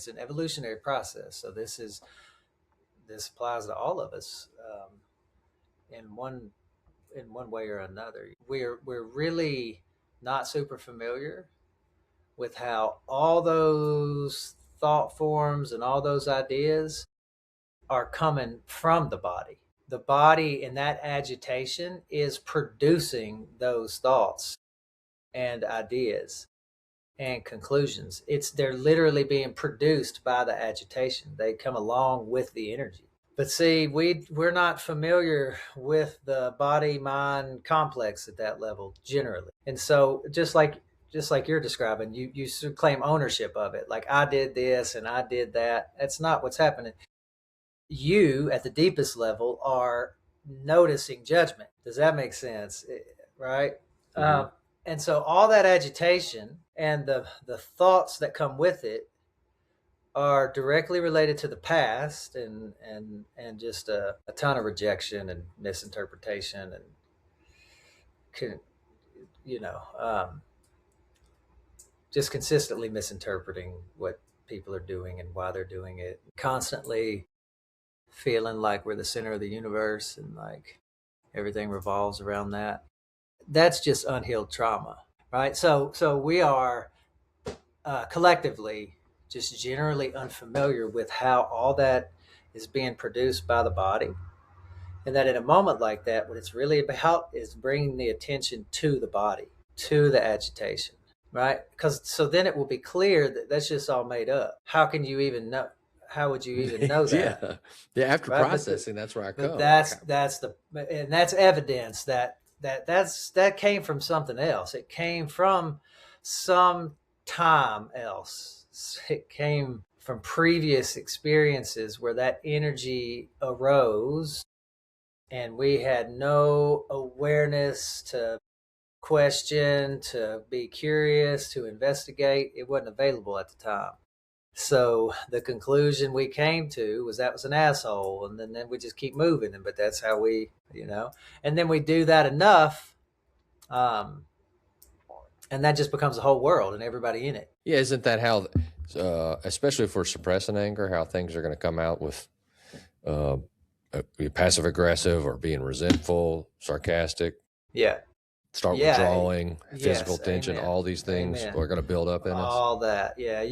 It's an evolutionary process. So this applies to all of us in one way or another. We're really not super familiar with how all those thought forms and all those ideas are coming from the body. The body in that agitation is producing those thoughts and ideas and conclusions. They're literally being produced by the agitation. They come along with the energy. But see, we're not familiar with the body mind complex at that level generally. And so just like you're describing, you claim ownership of it. Like, I did this and I did that. That's not what's happening. You at the deepest level are noticing judgment. Does that make sense? Right? Mm-hmm. And so all that agitation and the thoughts that come with it are directly related to the past and just a ton of rejection and misinterpretation and just consistently misinterpreting what people are doing and why they're doing it, constantly feeling like we're the center of the universe and like everything revolves around that. That's just unhealed trauma, right? So we are collectively just generally unfamiliar with how all that is being produced by the body. And that in a moment like that, what it's really about is bringing the attention to the body, to the agitation, right? Because so then it will be clear that that's just all made up. How can you even know? How would you even know that? Yeah. After right? Processing, that's where I come. That's evidence that came from something else. It came from some time else. It came from previous experiences where that energy arose and we had no awareness to question, to be curious, to investigate. It wasn't available at the time. So the conclusion we came to was that was an asshole, and then we just keep moving. But that's how we, and then we do that enough, and that just becomes a whole world and everybody in it. Yeah, isn't that how, especially if we're suppressing anger, how things are going to come out with passive aggressive or being resentful, sarcastic? Yeah. Start withdrawing, physical tension, amen. All these things are going to build up in us. All that, yeah.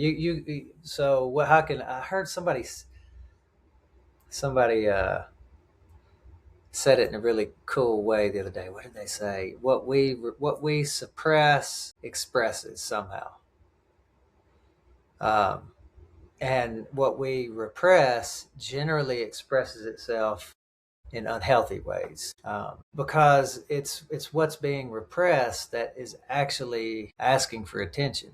So what? How can I heard somebody said it in a really cool way the other day. What did they say? What we suppress expresses somehow, and what we repress generally expresses itself in unhealthy ways, because it's what's being repressed that is actually asking for attention,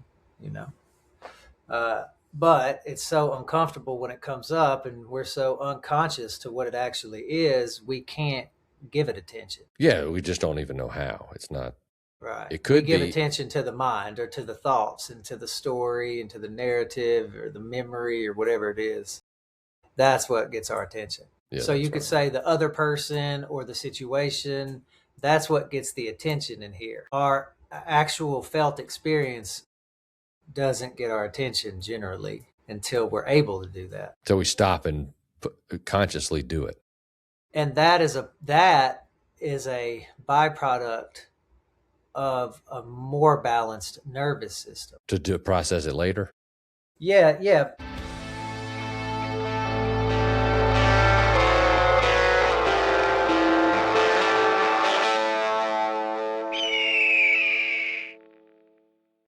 but it's so uncomfortable when it comes up and we're so unconscious to what it actually is, we can't give it attention. Yeah, we just don't even know how. It's not right. It could give attention to the mind or to the thoughts and to the story and to the narrative or the memory or whatever it is. That's what gets our attention. Yeah, so you could say the other person or the situation, that's what gets the attention in here. Our actual felt experience doesn't get our attention generally until we're able to do that. So we stop and consciously do it. And that is a byproduct of a more balanced nervous system. To process it later? Yeah.